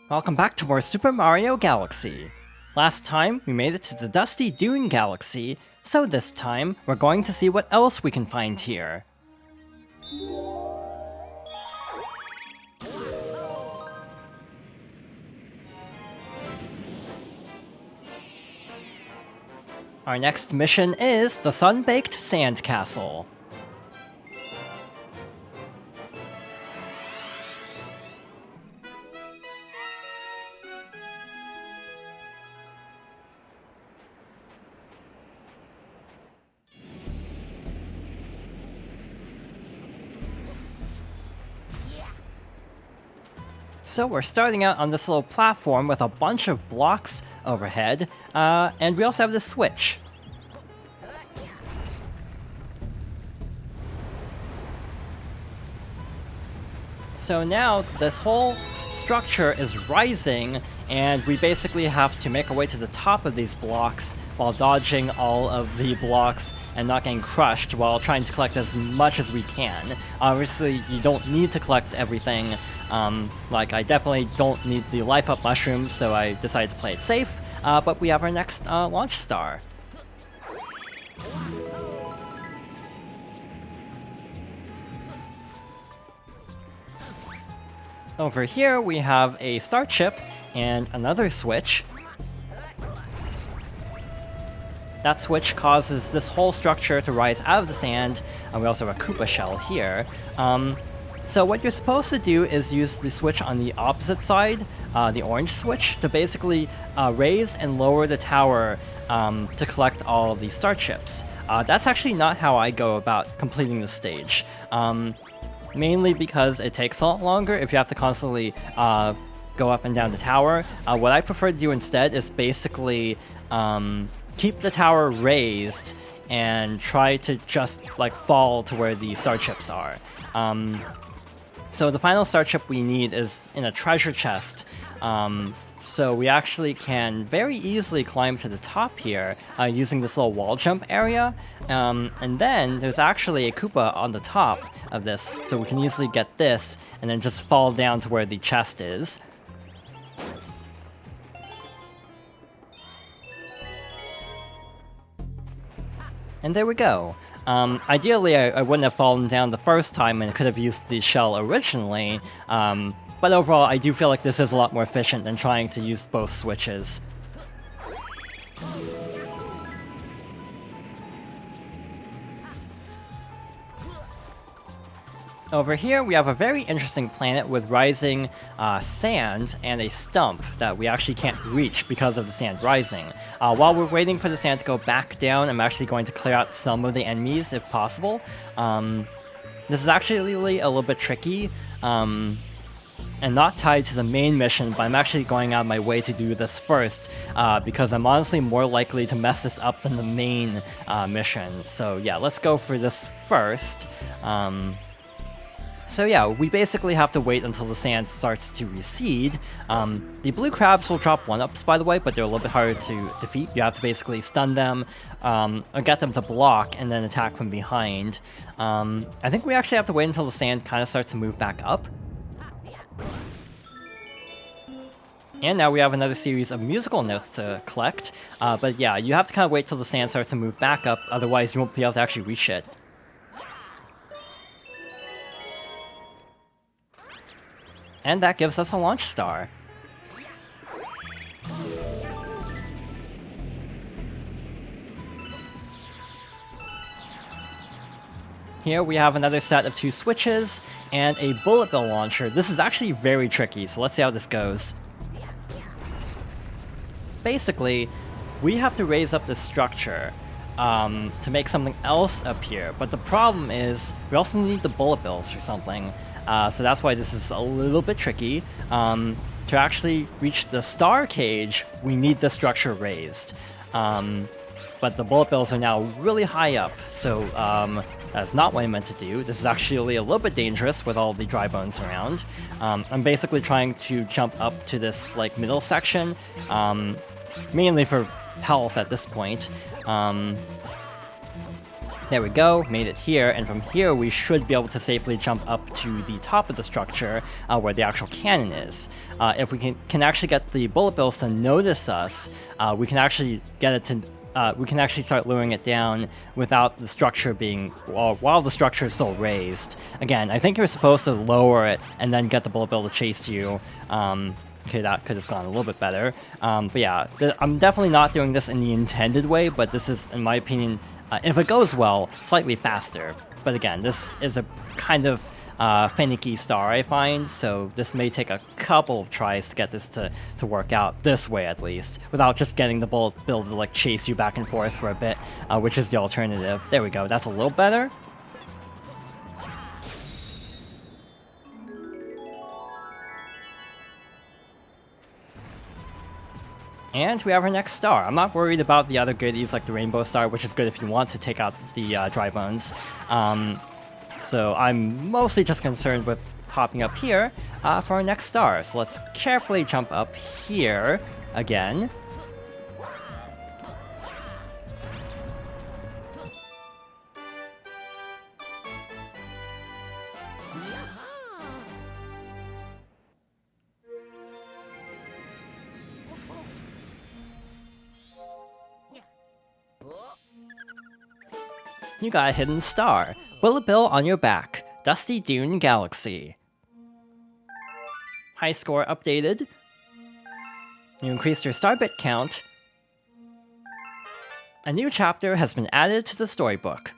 Welcome back to more Super Mario Galaxy. Last time, we made it to the Dusty Dune Galaxy, so this time, we're going to see what else we can find here. Our next mission is the Sunbaked Sand Castle. So we're starting out on this little platform with a bunch of blocks overhead, and we also have this switch. So now this whole structure is rising, and we basically have to make our way to the top of these blocks while dodging all of the blocks and not getting crushed while trying to collect as much as we can. Obviously, you don't need to collect everything. Like, I definitely don't need the life up mushrooms, so I decided to play it safe, but we have our next launch star. Over here we have a star chip and another switch. That switch causes this whole structure to rise out of the sand, and we also have a Koopa shell here. So what you're supposed to do is use the switch on the opposite side, the orange switch, to basically raise and lower the tower to collect all of the star chips. That's actually not how I go about completing the stage. Mainly because it takes a lot longer if you have to constantly go up and down the tower. What I prefer to do instead is basically keep the tower raised and try to just like fall to where the star chips are. So the final star chip we need is in a treasure chest. So we actually can very easily climb to the top here using this little wall jump area. And then there's actually a Koopa on the top of this, so we can easily get this and then just fall down to where the chest is. And there we go. Ideally, I wouldn't have fallen down the first time and could have used the shell originally, but overall, I do feel like this is a lot more efficient than trying to use both switches. Over here, we have a very interesting planet with rising sand and a stump that we actually can't reach because of the sand rising. While we're waiting for the sand to go back down, I'm actually going to clear out some of the enemies if possible. This is actually a little bit tricky and not tied to the main mission, but I'm actually going out of my way to do this first because I'm honestly more likely to mess this up than the main mission. So yeah, let's go for this first. So yeah, we basically have to wait until the sand starts to recede. The blue crabs will drop 1-ups, by the way, but they're a little bit harder to defeat. You have to basically stun them, or get them to block, and then attack from behind. I think we actually have to wait until the sand kind of starts to move back up. And now we have another series of musical notes to collect. But yeah, you have to kind of wait till the sand starts to move back up, otherwise you won't be able to actually reach it. And that gives us a launch star. Here we have another set of 2 switches and a bullet bill launcher. This is actually very tricky, so let's see how this goes. Basically, we have to raise up this structure to make something else appear, but the problem is we also need the bullet bills or something. So that's why this is a little bit tricky. To actually reach the star cage, we need the structure raised. But the bullet bills are now really high up, so that's not what I meant to do. This is actually a little bit dangerous with all the dry bones around. I'm basically trying to jump up to this like middle section, mainly for health at this point. There we go, made it here, and from here we should be able to safely jump up to the top of the structure where the actual cannon is. If we can actually get the bullet bills to notice us, we can actually get it to we can actually start luring it down without the structure being, while the structure is still raised. Again, I think you're supposed to lower it and then get the bullet bill to chase you. Okay, that could have gone a little bit better. But yeah, I'm definitely not doing this in the intended way, but this is, in my opinion, if it goes well, slightly faster. But again, this is a kind of finicky star, I find, so this may take a couple of tries to get this to work out this way, at least, without just getting the bullet bill to like chase you back and forth for a bit, which is the alternative. There we go, that's a little better. And we have our next star. I'm not worried about the other goodies like the rainbow star, which is good if you want to take out the dry bones. So I'm mostly just concerned with hopping up here for our next star. So let's carefully jump up here again. You got a hidden star. Bullet bill on your back. Dusty Dune Galaxy. High score updated. You increased your star bit count. A new chapter has been added to the storybook.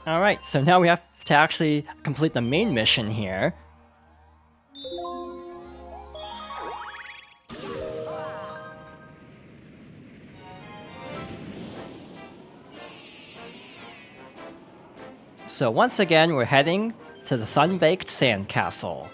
Alright, so now we have to actually complete the main mission here. So once again, we're heading to the Sunbaked Sandcastle.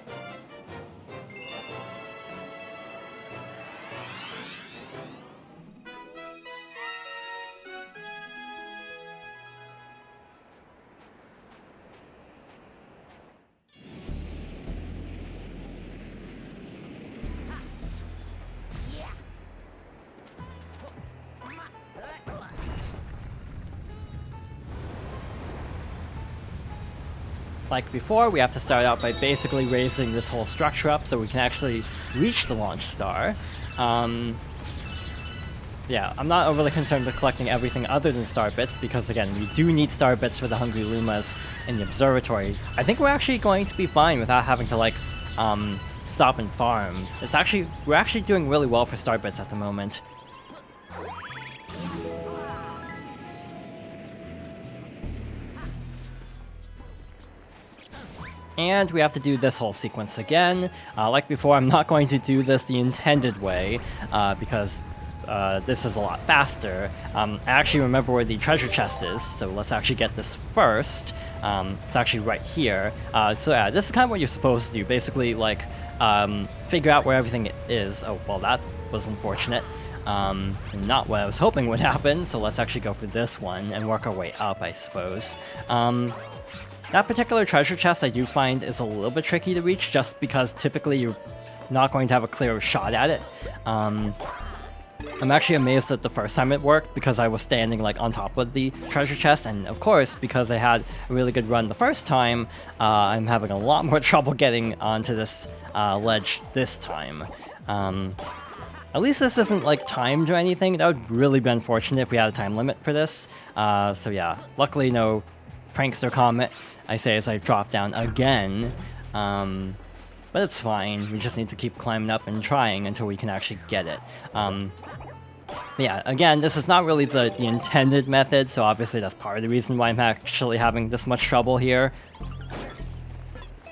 Like before, we have to start out by basically raising this whole structure up so we can actually reach the launch star. Yeah, I'm not overly concerned with collecting everything other than star bits because, again, we do need star bits for the Hungry Lumas in the observatory. I think we're actually going to be fine without having to, like, stop and farm. We're actually doing really well for star bits at the moment. And we have to do this whole sequence again. Like before, I'm not going to do this the intended way, because this is a lot faster. I actually remember where the treasure chest is, so let's actually get this first. It's actually right here. So yeah, this is kind of what you're supposed to do. Basically, like, figure out where everything is. Oh, well, that was unfortunate. Not what I was hoping would happen, so let's actually go for this one and work our way up, I suppose. That particular treasure chest I do find is a little bit tricky to reach just because typically you're not going to have a clear shot at it. I'm actually amazed that the first time it worked because I was standing like on top of the treasure chest, and of course because I had a really good run the first time, I'm having a lot more trouble getting onto this ledge this time. At least this isn't like timed or anything. That would really be unfortunate if we had a time limit for this. So yeah, luckily no prankster comment, I say as I drop down again. But it's fine, we just need to keep climbing up and trying until we can actually get it. Yeah, again, this is not really the intended method, so obviously that's part of the reason why I'm actually having this much trouble here.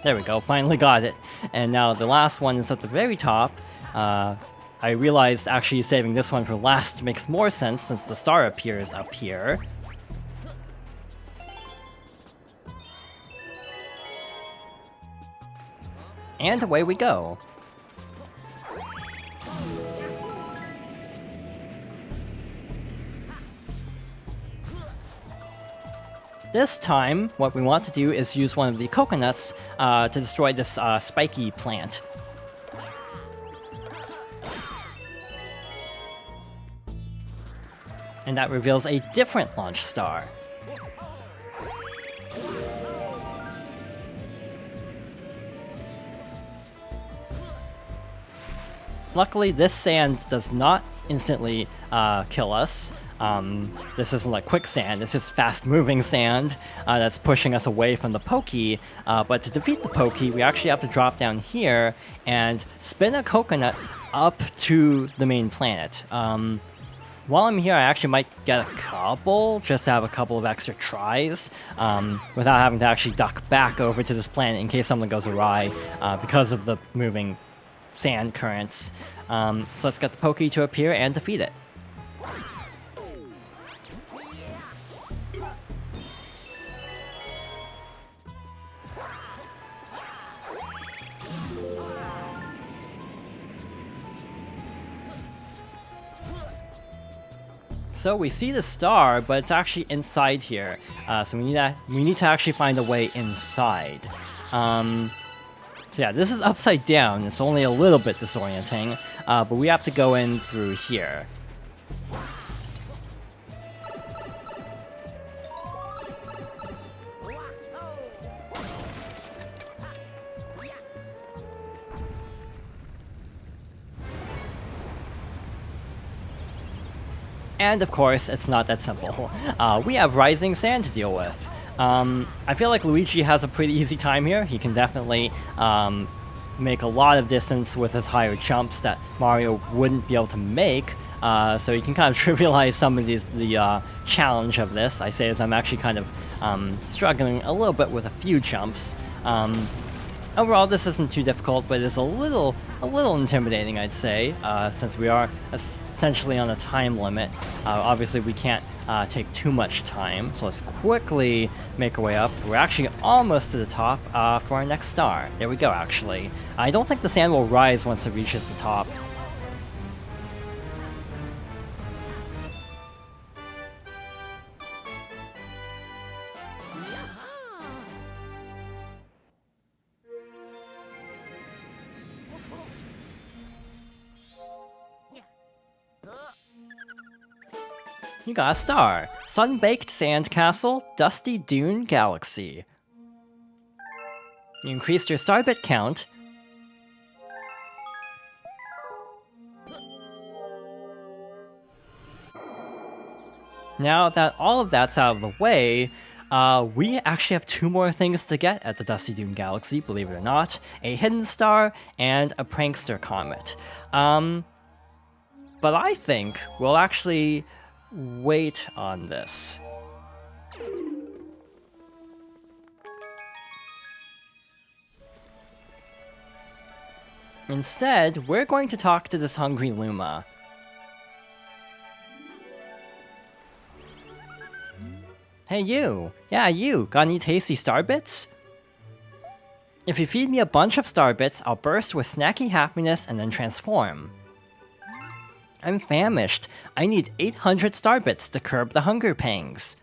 There we go, finally got it. And now the last one is at the very top. I realized actually saving this one for last makes more sense since the star appears up here. And away we go. This time, what we want to do is use one of the coconuts to destroy this spiky plant. And that reveals a different launch star. Luckily, this sand does not instantly kill us. This isn't like quicksand, it's just fast-moving sand that's pushing us away from the Pokey. But to defeat the Pokey, we actually have to drop down here and spin a coconut up to the main planet. While I'm here, I actually might get a couple, just to have a couple of extra tries, without having to actually duck back over to this planet in case something goes awry because of the moving sand currents. So let's get the Pokey to appear and defeat it. So we see the star, but it's actually inside here. So we need to actually find a way inside. So yeah, this is upside down. It's only a little bit disorienting, but we have to go in through here. And of course, it's not that simple. We have rising sand to deal with. I feel like Luigi has a pretty easy time here. He can definitely make a lot of distance with his higher jumps that Mario wouldn't be able to make. So you can kind of trivialize some of the challenge of this. I say as I'm actually kind of struggling a little bit with a few jumps. Overall, this isn't too difficult, but it's a little intimidating, I'd say, since we are essentially on a time limit. Obviously, we can't take too much time, so let's quickly make our way up. We're actually almost to the top for our next star. There we go, actually. I don't think the sand will rise once it reaches the top. You got a star. Sunbaked Sandcastle, Dusty Dune Galaxy. You increased your star bit count. Now that all of that's out of the way, we actually have two more things to get at the Dusty Dune Galaxy, believe it or not. A hidden star and a prankster comet. But I think we'll actually wait on this. Instead, we're going to talk to this hungry Luma. Hey you! Yeah, you! Got any tasty star bits? If you feed me a bunch of star bits, I'll burst with snacky happiness and then transform. I'm famished. I need 800 star bits to curb the hunger pangs.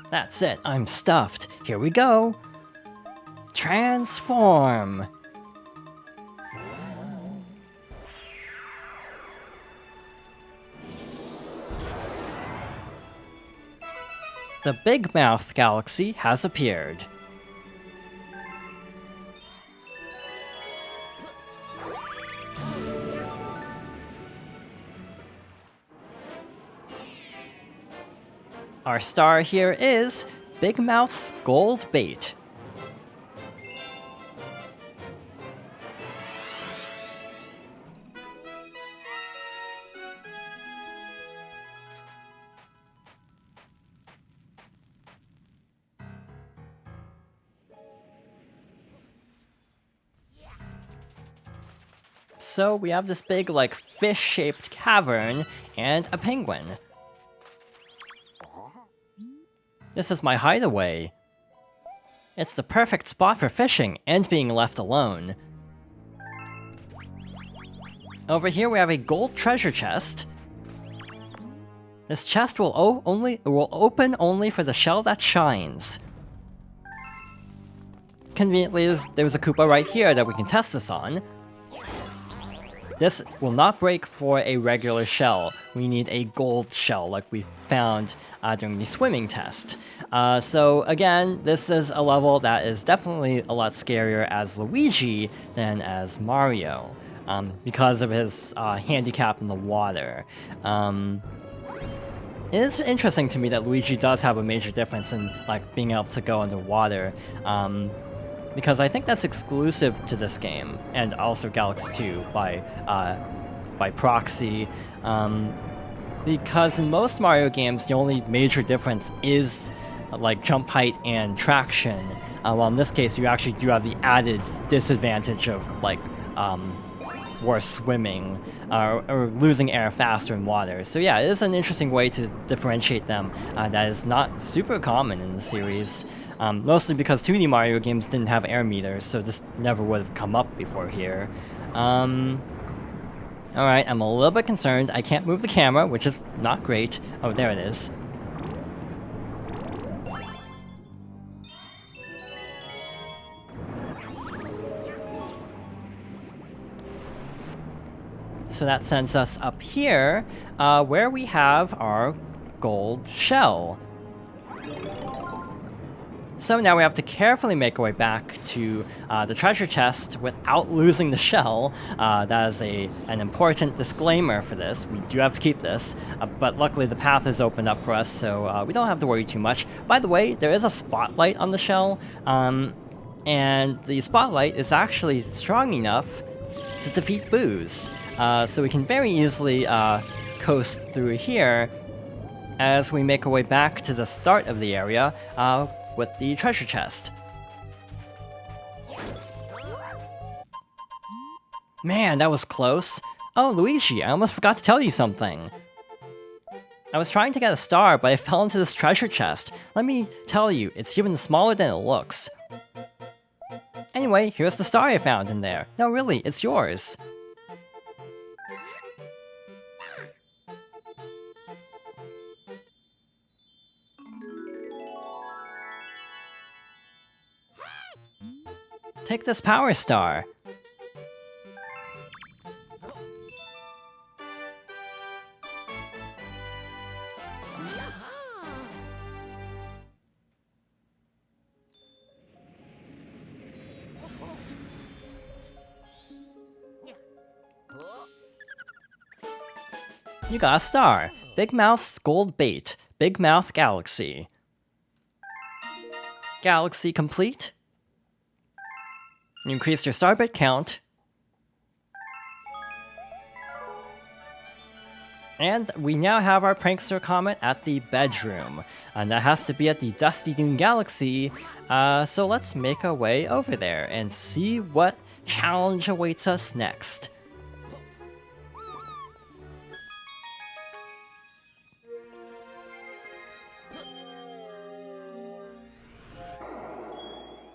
That's it, I'm stuffed. Here we go. Transform! The Big Mouth Galaxy has appeared. Our star here is Big Mouth's Gold Bait. So we have this big, like, fish-shaped cavern and a penguin. This is my hideaway. It's the perfect spot for fishing and being left alone. Over here we have a gold treasure chest. This chest will open only for the shell that shines. conveniently, there's a Koopa right here that we can test this on. This will not break for a regular shell. We need a gold shell like we found during the swimming test. So again, this is a level that is definitely a lot scarier as Luigi than as Mario, because of his handicap in the water. It is interesting to me that Luigi does have a major difference in like being able to go underwater. Because I think that's exclusive to this game, and also Galaxy 2 by proxy. Because in most Mario games, the only major difference is like jump height and traction. While in this case, you actually do have the added disadvantage of like worse swimming or losing air faster in water. So yeah, it is an interesting way to differentiate them that is not super common in the series. Mostly because 2D Mario games didn't have air meters, so this never would have come up before here. Alright, I'm a little bit concerned. I can't move the camera, which is not great. Oh, there it is. So that sends us up here, where we have our gold shell. So now we have to carefully make our way back to the treasure chest without losing the shell. That is an important disclaimer for this. We do have to keep this, but luckily the path is opened up for us, so we don't have to worry too much. By the way, there is a spotlight on the shell, and the spotlight is actually strong enough to defeat Boo's. So we can very easily coast through here as we make our way back to the start of the area, with the treasure chest. Man, that was close. Oh, Luigi, I almost forgot to tell you something. I was trying to get a star, but I fell into this treasure chest. Let me tell you, it's even smaller than it looks. Anyway, here's the star I found in there. No, really, it's yours. Take this power star. You got a star. Big Mouth's gold bait. Big Mouth Galaxy. Galaxy complete. You increased your starbit count. And we now have our Prankster Comet at the bedroom. And that has to be at the Dusty Dune Galaxy. So let's make our way over there and see what challenge awaits us next.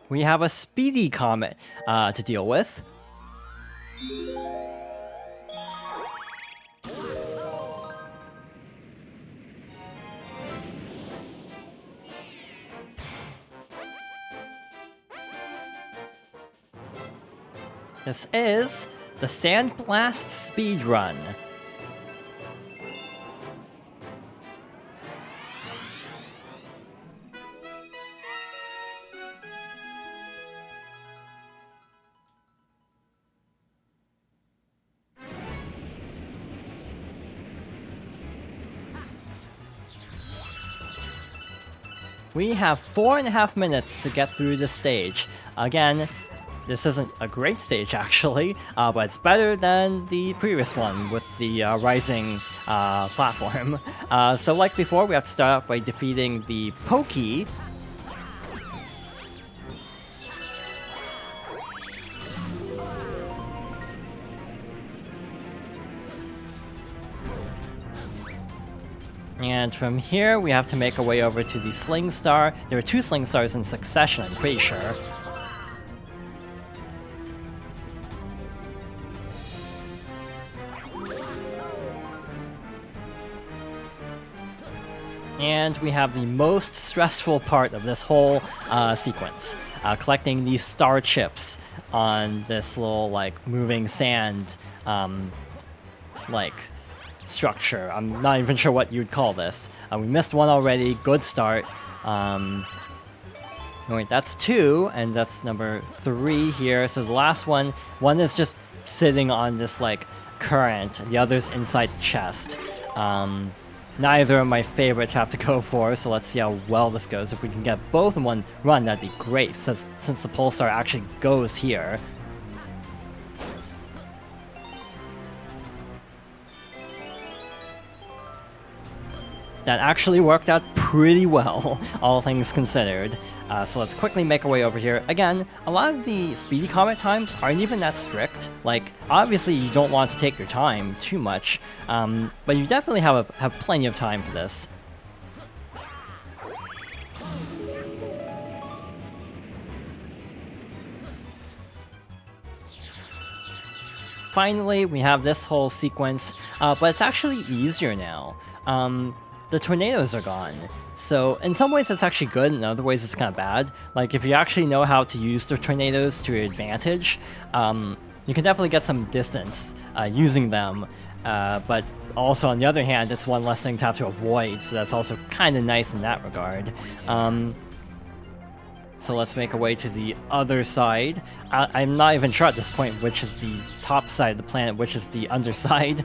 We have a speedy comet to deal with. This is the Sandblast Speedrun. We have 4.5 minutes to get through this stage. Again, this isn't a great stage actually, but it's better than the previous one with the rising platform. So like before, we have to start out by defeating the Pokey. And from here, we have to make our way over to the Sling Star. There are 2 Sling Stars in succession, I'm pretty sure. And we have the most stressful part of this whole sequence, collecting these star chips on this little, like, moving sand, like, structure. I'm not even sure what you'd call this. We missed one already. Good start. Wait, that's 2, and that's number 3 here. So the last one is just sitting on this, like, current, and the other's inside the chest. Neither are my favorite to have to go for, so let's see how well this goes. If we can get both in one run, that'd be great, since the Pulsar actually goes here. That actually worked out pretty well, all things considered. So let's quickly make our way over here. Again, a lot of the speedy comet times aren't even that strict. Like, obviously you don't want to take your time too much, but you definitely have plenty of time for this. Finally, we have this whole sequence, but it's actually easier now. The tornadoes are gone. So in some ways it's actually good, in other ways it's kind of bad. Like, if you actually know how to use the tornadoes to your advantage, you can definitely get some distance using them. But also, on the other hand, it's one less thing to have to avoid, so that's also kind of nice in that regard. So let's make our way to the other side. I'm not even sure at this point which is the top side of the planet, which is the underside.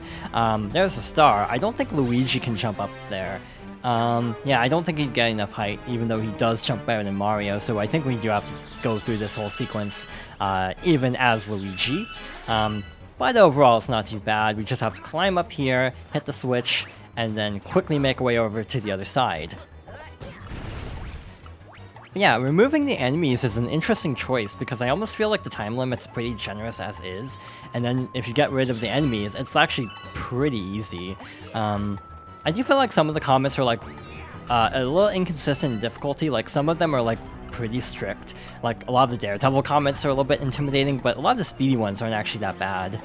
There's a star. I don't think Luigi can jump up there. Yeah, I don't think he'd get enough height, even though he does jump better than Mario, so I think we do have to go through this whole sequence, even as Luigi. But overall, it's not too bad. We just have to climb up here, hit the switch, and then quickly make our way over to the other side. Yeah, removing the enemies is an interesting choice, because I almost feel like the time limit's pretty generous as is, and then if you get rid of the enemies, it's actually pretty easy. I do feel like some of the comments are like a little inconsistent in difficulty. Like, some of them are like pretty strict. Like, a lot of the Daredevil comments are a little bit intimidating, but a lot of the speedy ones aren't actually that bad.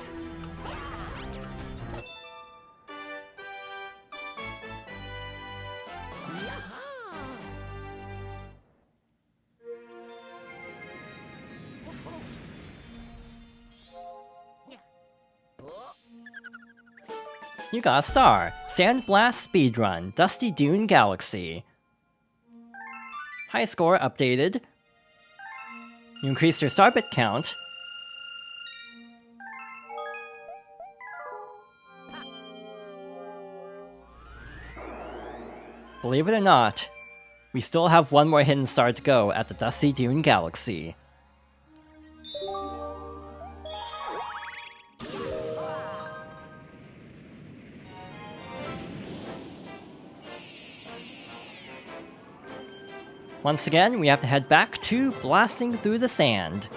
You got a star. Sandblast Speedrun, Dusty Dune Galaxy. High score updated. You increased your starbit count. Believe it or not, we still have one more hidden star to go at the Dusty Dune Galaxy. Once again, we have to head back to blasting through the sand.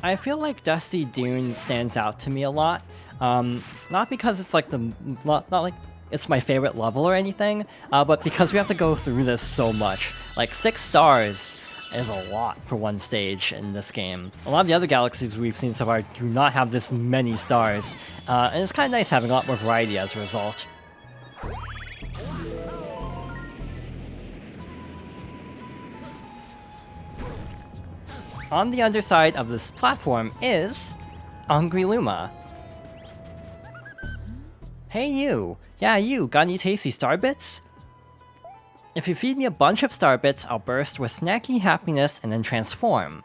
I feel like Dusty Dune stands out to me a lot. Not because it's like not like it's my favorite level or anything, but because we have to go through this so much. Like, 6 stars is a lot for one stage in this game. A lot of the other galaxies we've seen so far do not have this many stars, and it's kind of nice having a lot more variety as a result. On the underside of this platform is Angry Luma. Hey you! Yeah, you, got any tasty starbits? If you feed me a bunch of starbits, I'll burst with snacky happiness and then transform.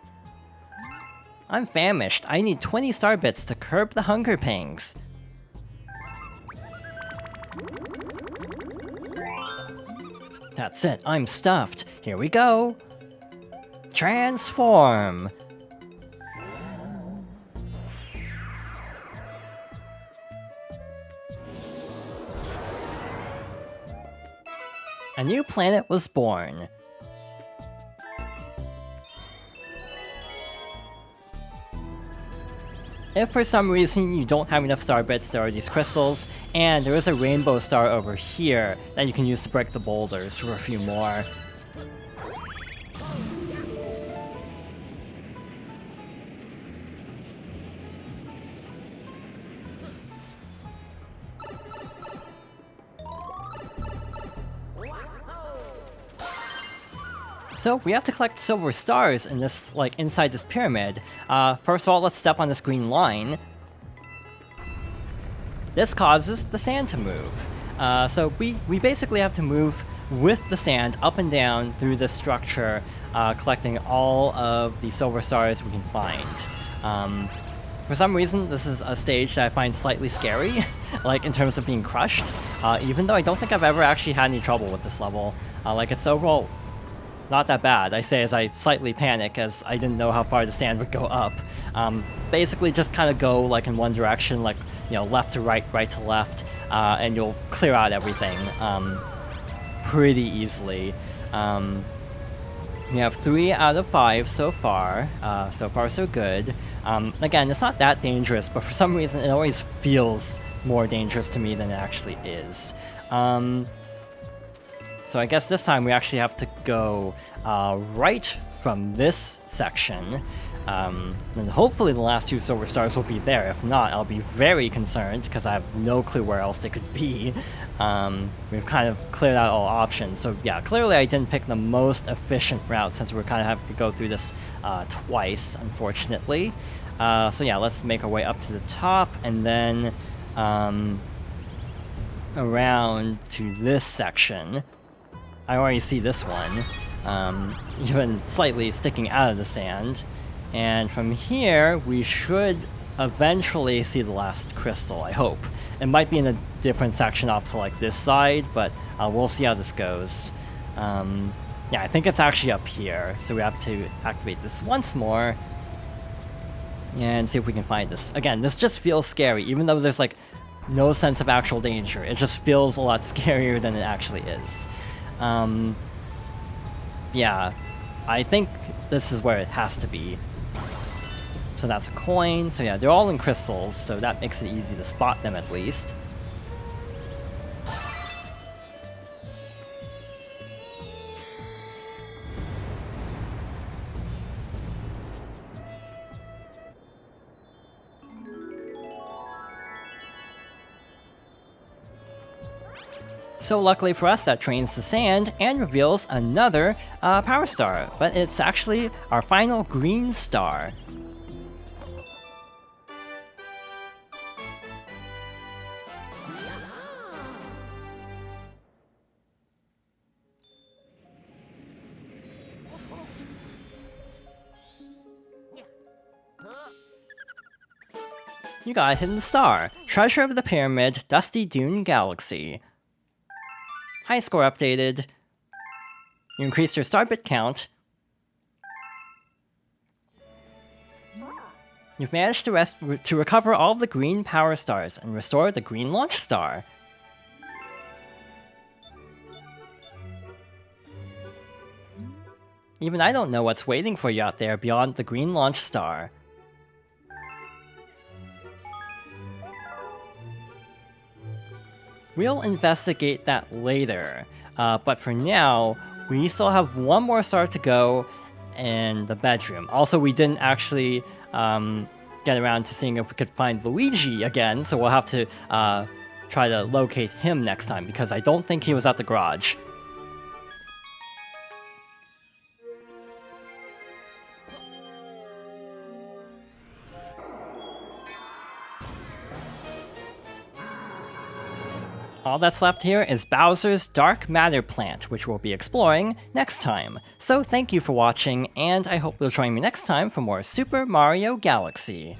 I'm famished. I need 20 starbits to curb the hunger pangs. That's it, I'm stuffed. Here we go! Transform! A new planet was born. If for some reason you don't have enough star bits, there are these crystals, and there is a rainbow star over here that you can use to break the boulders for a few more. So we have to collect silver stars in this, like, inside this pyramid. First of all, let's step on this green line. This causes the sand to move. So we basically have to move with the sand up and down through this structure, collecting all of the silver stars we can find. For some reason, this is a stage that I find slightly scary, like in terms of being crushed, even though I don't think I've ever actually had any trouble with this level. Like, it's overall not that bad, I say as I slightly panic as I didn't know how far the sand would go up. Basically just kind of go like in one direction, like, you know, left to right, right to left, and you'll clear out everything pretty easily. We have 3 out of 5 so far. So far so good. Again, it's not that dangerous, but for some reason it always feels more dangerous to me than it actually is. So I guess this time we actually have to go right from this section, and hopefully the last 2 silver stars will be there. If not, I'll be very concerned, because I have no clue where else they could be. We've kind of cleared out all options, so yeah, clearly I didn't pick the most efficient route, since we're kind of having to go through this twice, unfortunately. So yeah, let's make our way up to the top, and then around to this section. I already see this one, even slightly sticking out of the sand. And from here, we should eventually see the last crystal, I hope. It might be in a different section off to like this side, but we'll see how this goes. Yeah, I think it's actually up here, so we have to activate this once more and see if we can find this. Again, this just feels scary, even though there's like no sense of actual danger. It just feels a lot scarier than it actually is. Yeah, I think this is where it has to be. So that's a coin, so yeah, they're all in crystals, so that makes it easy to spot them at least. So luckily for us, that drains the sand and reveals another power star, but it's actually our final green star. You got a hidden star, Treasure of the Pyramid, Dusty Dune Galaxy. High score updated. You increased your star bit count. You've managed to recover all of the green power stars and restore the green launch star. Even I don't know what's waiting for you out there beyond the green launch star. We'll investigate that later, but for now, we still have one more star to go in the bedroom. Also, we didn't actually get around to seeing if we could find Luigi again, so we'll have to try to locate him next time, because I don't think he was at the garage. All that's left here is Bowser's Dark Matter Plant, which we'll be exploring next time. So thank you for watching, and I hope you'll join me next time for more Super Mario Galaxy.